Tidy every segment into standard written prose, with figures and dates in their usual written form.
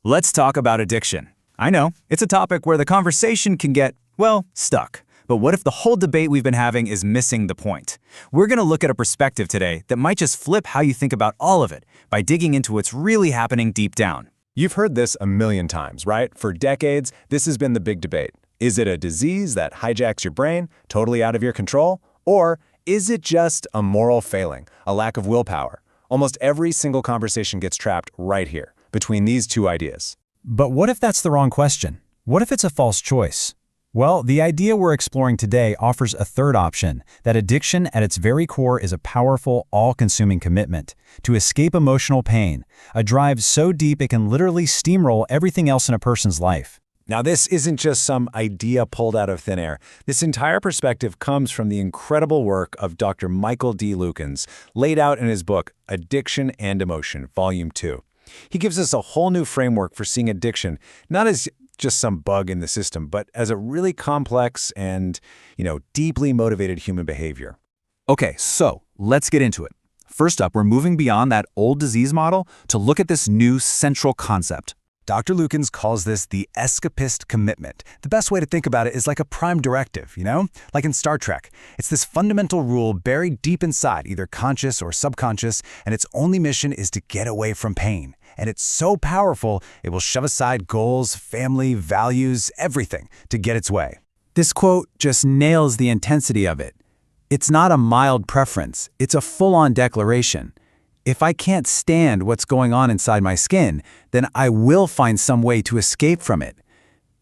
Let's talk about addiction. I know, it's a topic where the conversation can get, well, stuck. But what if the whole debate we've been having is missing the point? We're going to look at a perspective today that might just flip how you think about all of it by digging into what's really happening deep down. You've heard this a million times, right? For decades, this has been the big debate. Is it a disease that hijacks your brain, totally out of your control? Or is it just a moral failing, a lack of willpower? Almost every single conversation gets trapped right here, between these two ideas. But what if that's the wrong question? What if it's a false choice? Well, the idea we're exploring today offers a third option, that addiction at its very core is a powerful, all-consuming commitment to escape emotional pain, a drive so deep it can literally steamroll everything else in a person's life. Now, this isn't just some idea pulled out of thin air. This entire perspective comes from the incredible work of Dr. Michael D. Lukens, laid out in his book, Addiction and Emotion, Volume 2. He gives us a whole new framework for seeing addiction, not as just some bug in the system, but as a really complex and, deeply motivated human behavior. Okay, so let's get into it. First up, we're moving beyond that old disease model to look at this new central concept. Dr. Lukens calls this the escapist commitment. The best way to think about it is like a prime directive, like in Star Trek. It's this fundamental rule buried deep inside, either conscious or subconscious, and its only mission is to get away from pain. And it's so powerful, it will shove aside goals, family, values, everything to get its way. This quote just nails the intensity of it. It's not a mild preference, it's a full-on declaration. If I can't stand what's going on inside my skin, then I will find some way to escape from it.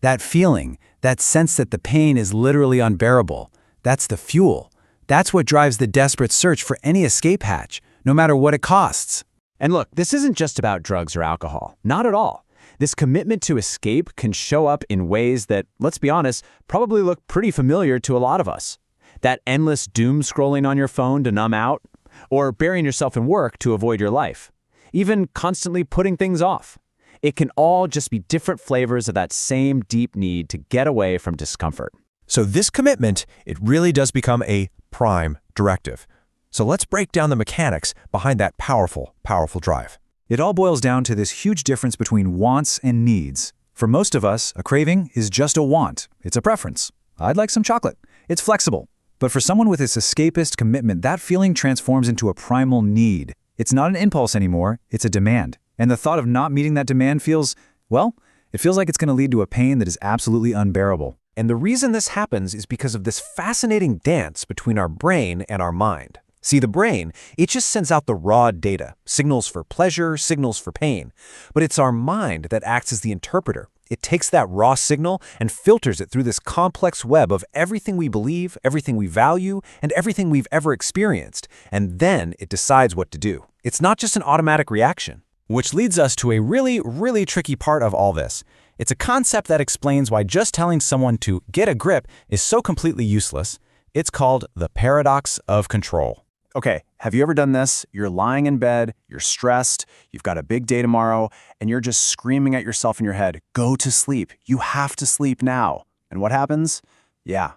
That feeling, that sense that the pain is literally unbearable, that's the fuel. That's what drives the desperate search for any escape hatch, no matter what it costs. And look, this isn't just about drugs or alcohol. Not at all. This commitment to escape can show up in ways that, let's be honest, probably look pretty familiar to a lot of us. That endless doom scrolling on your phone to numb out, or burying yourself in work to avoid your life, even constantly putting things off. It can all just be different flavors of that same deep need to get away from discomfort. So this commitment, it really does become a prime directive. So let's break down the mechanics behind that powerful, powerful drive. It all boils down to this huge difference between wants and needs. For most of us, a craving is just a want. It's a preference. I'd like some chocolate. It's flexible. But for someone with this escapist commitment, that feeling transforms into a primal need. It's not an impulse anymore, it's a demand. And the thought of not meeting that demand feels, well, it feels like it's going to lead to a pain that is absolutely unbearable. And the reason this happens is because of this fascinating dance between our brain and our mind. See, the brain, it just sends out the raw data, signals for pleasure, signals for pain. But it's our mind that acts as the interpreter. It takes that raw signal and filters it through this complex web of everything we believe, everything we value, and everything we've ever experienced. And then it decides what to do. It's not just an automatic reaction. Which leads us to a really, really tricky part of all this. It's a concept that explains why just telling someone to get a grip is so completely useless. It's called the paradox of control. Okay, have you ever done this? You're lying in bed, you're stressed, you've got a big day tomorrow, and you're just screaming at yourself in your head, go to sleep. You have to sleep now. And what happens? Yeah,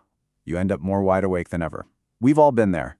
you end up more wide awake than ever. We've all been there.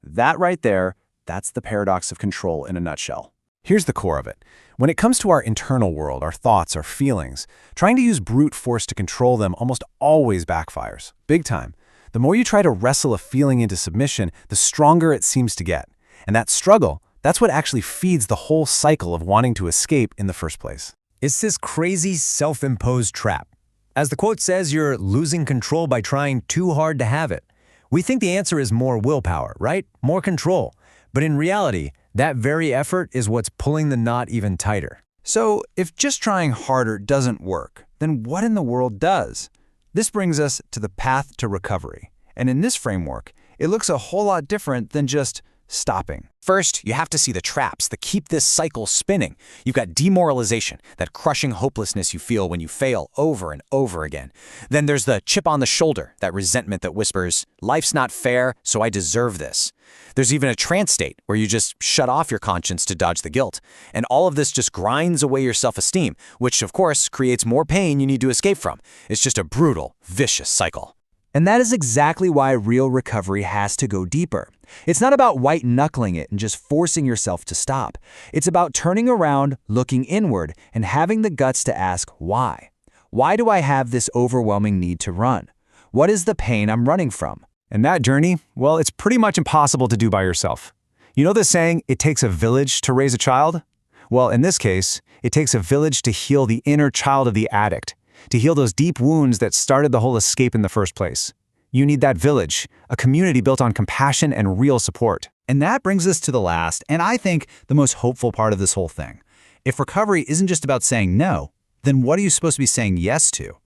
That right there, that's the paradox of control in a nutshell. Here's the core of it. When it comes to our internal world, our thoughts, our feelings, trying to use brute force to control them almost always backfires. Big time. The more you try to wrestle a feeling into submission, the stronger it seems to get. And that struggle, that's what actually feeds the whole cycle of wanting to escape in the first place. It's this crazy self-imposed trap. As the quote says, you're losing control by trying too hard to have it. We think the answer is more willpower, right? More control. But in reality, that very effort is what's pulling the knot even tighter. So if just trying harder doesn't work, then what in the world does? This brings us to the path to recovery. And in this framework, it looks a whole lot different than just stopping. First, you have to see the traps that keep this cycle spinning. You've got demoralization, that crushing hopelessness you feel when you fail over and over again. Then there's the chip on the shoulder, that resentment that whispers, life's not fair, so I deserve this. There's even a trance state where you just shut off your conscience to dodge the guilt. And all of this just grinds away your self-esteem, which of course creates more pain you need to escape from. It's just a brutal, vicious cycle. And that is exactly why real recovery has to go deeper. It's not about white-knuckling it and just forcing yourself to stop. It's about turning around, looking inward, and having the guts to ask why. Why do I have this overwhelming need to run? What is the pain I'm running from? And that journey, well, it's pretty much impossible to do by yourself. You know the saying, it takes a village to raise a child? Well, in this case, it takes a village to heal the inner child of the addict, to heal those deep wounds that started the whole escape in the first place. You need that village, a community built on compassion and real support. And that brings us to the last, and I think the most hopeful part of this whole thing. If recovery isn't just about saying no, then what are you supposed to be saying yes to?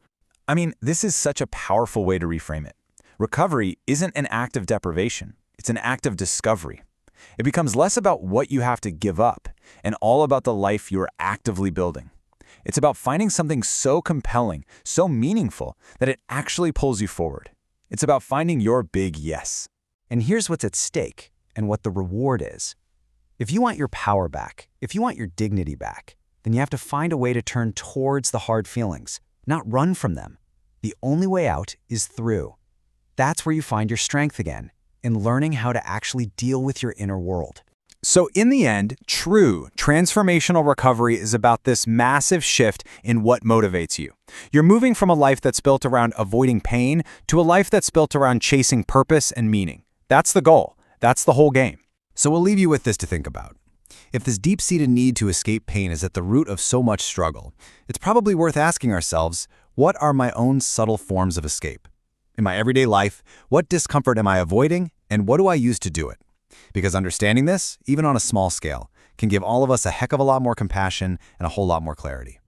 I mean, this is such a powerful way to reframe it. Recovery isn't an act of deprivation. It's an act of discovery. It becomes less about what you have to give up and all about the life you're actively building. It's about finding something so compelling, so meaningful, that it actually pulls you forward. It's about finding your big yes. And here's what's at stake and what the reward is. If you want your power back, if you want your dignity back, then you have to find a way to turn towards the hard feelings, not run from them. The only way out is through. That's where you find your strength again, in learning how to actually deal with your inner world. So in the end, true transformational recovery is about this massive shift in what motivates you. You're moving from a life that's built around avoiding pain to a life that's built around chasing purpose and meaning. That's the goal. That's the whole game. So we'll leave you with this to think about. If this deep-seated need to escape pain is at the root of so much struggle, it's probably worth asking ourselves, what are my own subtle forms of escape? In my everyday life, what discomfort am I avoiding, and what do I use to do it? Because understanding this, even on a small scale, can give all of us a heck of a lot more compassion and a whole lot more clarity.